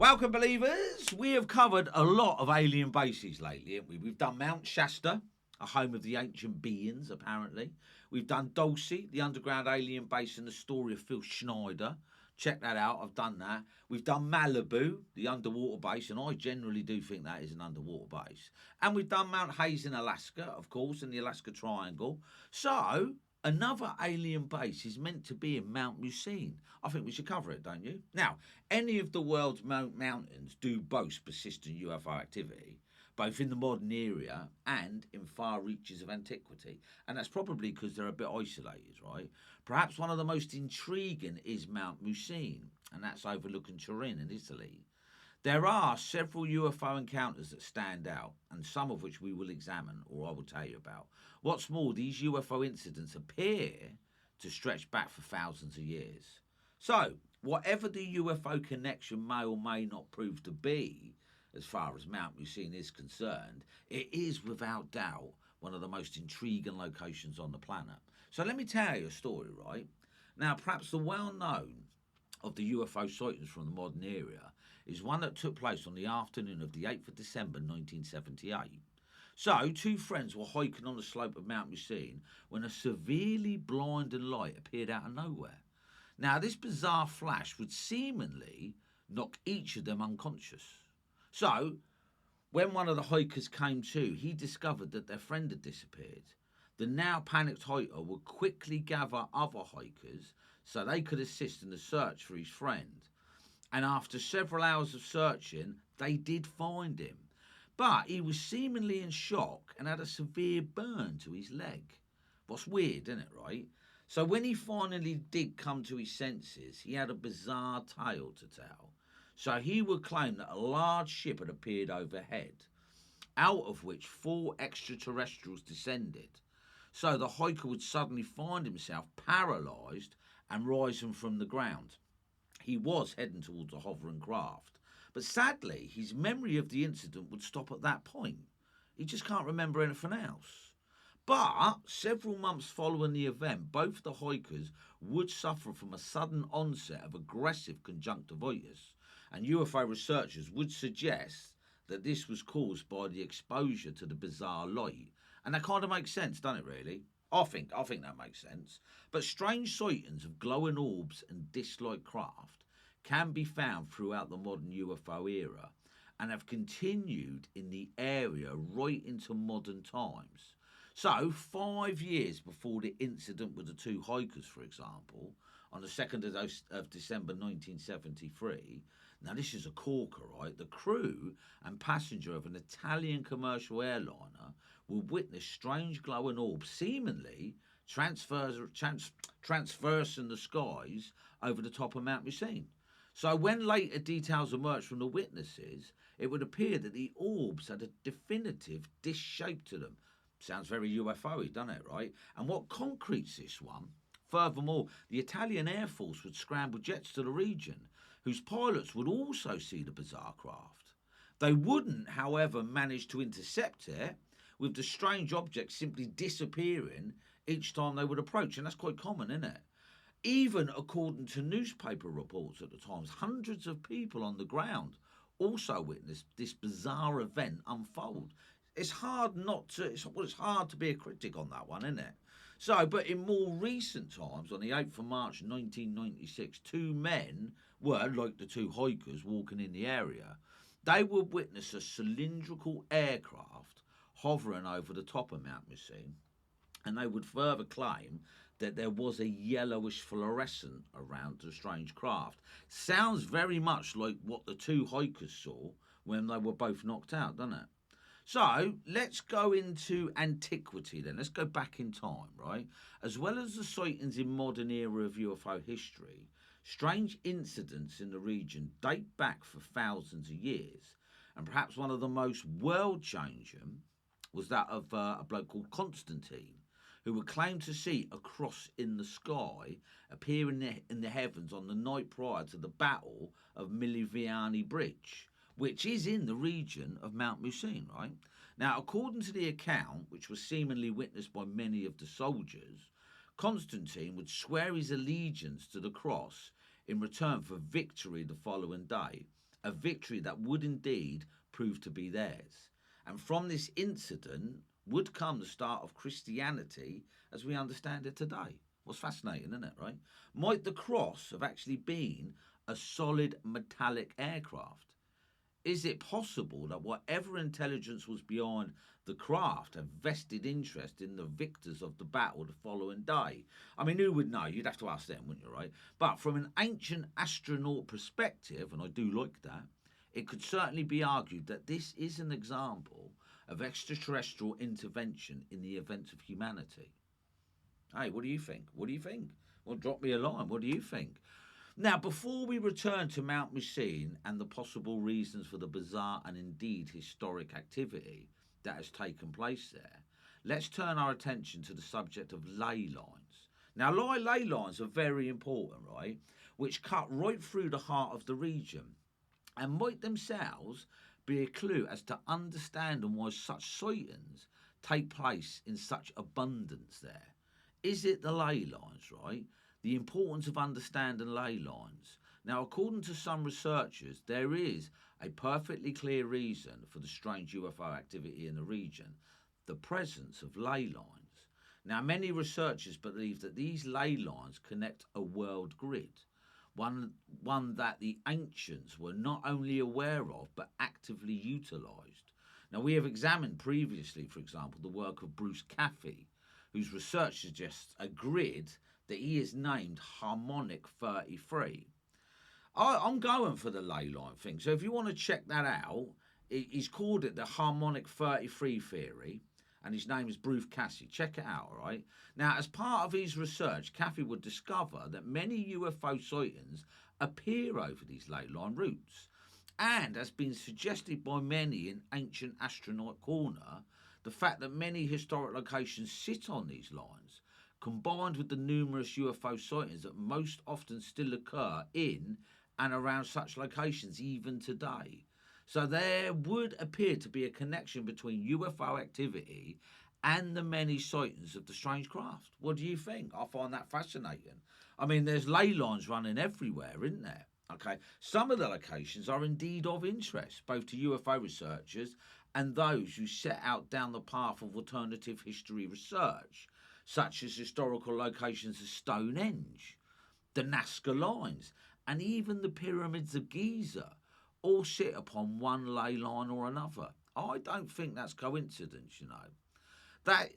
Welcome, believers. We have covered a lot of alien bases lately, haven't we? We've done Mount Shasta, a home of the ancient beings, apparently. We've done Dulce, the underground alien base, and the story of Phil Schneider. Check that out. I've done that. We've done Malibu, the underwater base, and I generally do think that is an underwater base. And we've done Mount Hayes in Alaska, of course, in the Alaska Triangle. So, another alien base is meant to be in Mount Musine. I think we should cover it, don't you? Now, any of the world's mountains do boast persistent UFO activity, both in the modern era and in far reaches of antiquity. And that's probably because they're a bit isolated, right? Perhaps one of the most intriguing is Mount Musine, and that's overlooking Turin in Italy. There are several UFO encounters that stand out, and some of which we will examine or I will tell you about. What's more, these UFO incidents appear to stretch back for thousands of years. So, whatever the UFO connection may or may not prove to be, as far as Mount Musine is concerned, it is without doubt one of the most intriguing locations on the planet. So let me tell you a story, right? Now, perhaps the well known of the UFO sightings from the modern era is one that took place on the afternoon of the 8th of December 1978. So, two friends were hiking on the slope of Mount Musine when a severely blinding light appeared out of nowhere. Now, this bizarre flash would seemingly knock each of them unconscious. So, when one of the hikers came to, he discovered that their friend had disappeared. The now panicked hiker would quickly gather other hikers so they could assist in the search for his friend. And after several hours of searching, they did find him. But he was seemingly in shock and had a severe burn to his leg. What's weird, isn't it, right? So when he finally did come to his senses, he had a bizarre tale to tell. So he would claim that a large ship had appeared overhead, out of which four extraterrestrials descended. So the hiker would suddenly find himself paralysed and rising from the ground. He was heading towards a hovering craft, but sadly his memory of the incident would stop at that point. He just can't remember anything else. But several months following the event, both the hikers would suffer from a sudden onset of aggressive conjunctivitis, and UFO researchers would suggest that this was caused by the exposure to the bizarre light. And that kind of makes sense, doesn't it, really? I think that makes sense. But strange sightings of glowing orbs and disc-like craft can be found throughout the modern UFO era and have continued in the area right into modern times. So, 5 years before the incident with the two hikers, for example, on the 2nd of December 1973, now this is a corker, right? The crew and passenger of an Italian commercial airliner will witness strange glowing orbs seemingly transversing the skies over the top of Mount Musine. So when later details emerged from the witnesses, it would appear that the orbs had a definitive disc shape to them. Sounds very UFO-y, doesn't it, right? And what concretes this one? Furthermore, the Italian Air Force would scramble jets to the region, whose pilots would also see the bizarre craft. They wouldn't, however, manage to intercept it, with the strange object simply disappearing each time they would approach, and that's quite common, isn't it? Even according to newspaper reports at the time, hundreds of people on the ground also witnessed this bizarre event unfold. It's hard to be a critic on that one, isn't it? So, but in more recent times, on the 8th of March 1996, two men were, like the two hikers walking in the area, they would witness a cylindrical aircraft hovering over the top of Mount Musine, and they would further claim that there was a yellowish fluorescent around the strange craft. Sounds very much like what the two hikers saw when they were both knocked out, doesn't it? So let's go into antiquity then. Let's go back in time, right? As well as the sightings in modern era of UFO history, strange incidents in the region date back for thousands of years. And perhaps one of the most world-changing was that of a bloke called Constantine, who would claim to see a cross in the sky appear in the heavens on the night prior to the Battle of Miliviani Bridge, which is in the region of Mount Musine, right? Now, according to the account, which was seemingly witnessed by many of the soldiers, Constantine would swear his allegiance to the cross in return for victory the following day. a victory that would indeed prove to be theirs. And from this incident would come the start of Christianity as we understand it today. What's fascinating, isn't it, right? Might the cross have actually been a solid metallic aircraft? Is it possible that whatever intelligence was behind the craft had vested interest in the victors of the battle the following day? I mean, who would know? You'd have to ask them, wouldn't you, right? But from an ancient astronaut perspective, and I do like that, it could certainly be argued that this is an example of extraterrestrial intervention in the events of humanity. Hey, what do you think? What do you think? Well, drop me a line. What do you think? Now, before we return to Mount Musine and the possible reasons for the bizarre and indeed historic activity that has taken place there, let's turn our attention to the subject of ley lines. Now, ley lines are very important, right? Which cut right through the heart of the region and might themselves be a clue as to understanding why such sightings take place in such abundance there. Is it the ley lines, right? The importance of understanding ley lines. Now, according to some researchers, there is a perfectly clear reason for the strange UFO activity in the region, the presence of ley lines. Now, many researchers believe that these ley lines connect a world grid, one that the ancients were not only aware of, but actively utilised. Now, we have examined previously, for example, the work of Bruce Caffey, whose research suggests a grid that he has named Harmonic 33. I'm going for the ley line thing, so if you want to check that out, he's called it the Harmonic 33 theory, and his name is Bruce Caffey. Check it out, all right? Now, as part of his research, Caffey would discover that many UFO sightings appear over these ley line routes, and has been suggested by many in Ancient Astronaut Corner, the fact that many historic locations sit on these lines, combined with the numerous UFO sightings that most often still occur in and around such locations even today. So there would appear to be a connection between UFO activity and the many sightings of the strange craft. What do you think? I find that fascinating. I mean, there's ley lines running everywhere, isn't there? Okay, some of the locations are indeed of interest, both to UFO researchers and those who set out down the path of alternative history research, such as historical locations of Stonehenge, the Nazca Lines, and even the pyramids of Giza, all sit upon one ley line or another. I don't think that's coincidence, you know. That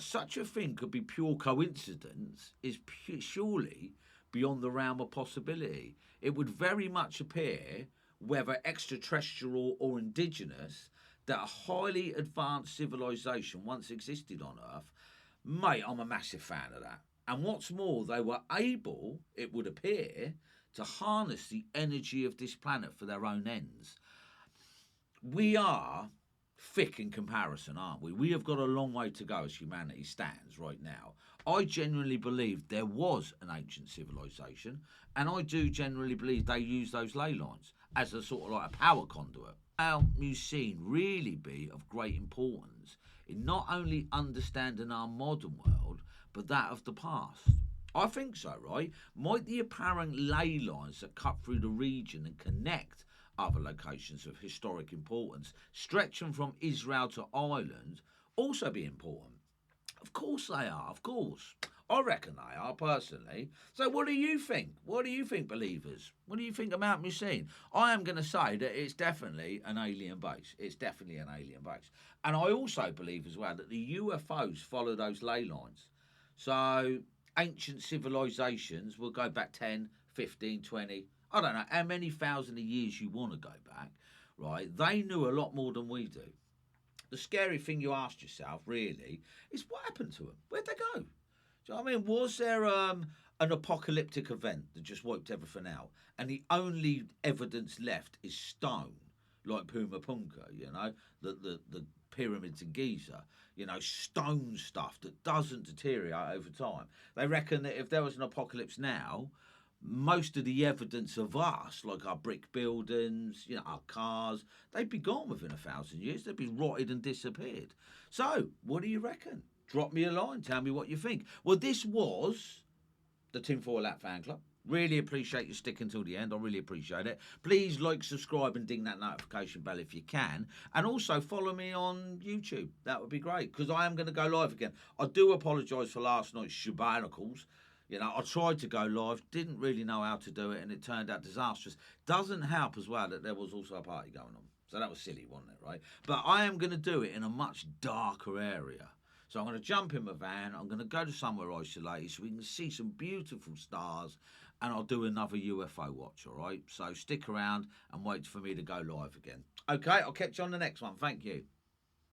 such a thing could be pure coincidence is surely beyond the realm of possibility. It would very much appear, whether extraterrestrial or indigenous, that a highly advanced civilization once existed on Earth. Mate, I'm a massive fan of that. And what's more, they were able, it would appear, to harness the energy of this planet for their own ends. We are thick in comparison, aren't we? We have got a long way to go as humanity stands right now. I genuinely believe there was an ancient civilization, and I do genuinely believe they used those ley lines as a sort of like a power conduit. Mount Musine really be of great importance in not only understanding our modern world, but that of the past. I think so, right? Might the apparent ley lines that cut through the region and connect other locations of historic importance, stretching from Israel to Ireland, also be important? Of course they are, of course. I reckon they are, personally. So what do you think? What do you think, believers? What do you think of Mount Musine? I am going to say that it's definitely an alien base. It's definitely an alien base. And I also believe as well that the UFOs follow those ley lines. So ancient civilizations will go back 10, 15, 20, I don't know how many thousand of years you want to go back, right? They knew a lot more than we do. The scary thing you asked yourself, really, is what happened to them? Where'd they go? Do you know what I mean? Was there an apocalyptic event that just wiped everything out, and the only evidence left is stone, like Puma Punka, you know, the pyramids in Giza, you know, stone stuff that doesn't deteriorate over time. They reckon that if there was an apocalypse now, most of the evidence of us, like our brick buildings, you know, our cars, they'd be gone within 1,000 years. They'd be rotted and disappeared. So, what do you reckon? Drop me a line. Tell me what you think. Well, this was the Tinfoil Hat Fan Club. Really appreciate you sticking till the end. I really appreciate it. Please like, subscribe, and ding that notification bell if you can. And also follow me on YouTube. That would be great because I am going to go live again. I do apologise for last night's shenanigans. You know, I tried to go live, didn't really know how to do it, and it turned out disastrous. Doesn't help as well that there was also a party going on. So that was silly, wasn't it, right? But I am going to do it in a much darker area. So I'm going to jump in my van. I'm going to go to somewhere isolated so we can see some beautiful stars, and I'll do another UFO watch, all right? So stick around and wait for me to go live again. Okay, I'll catch you on the next one. Thank you.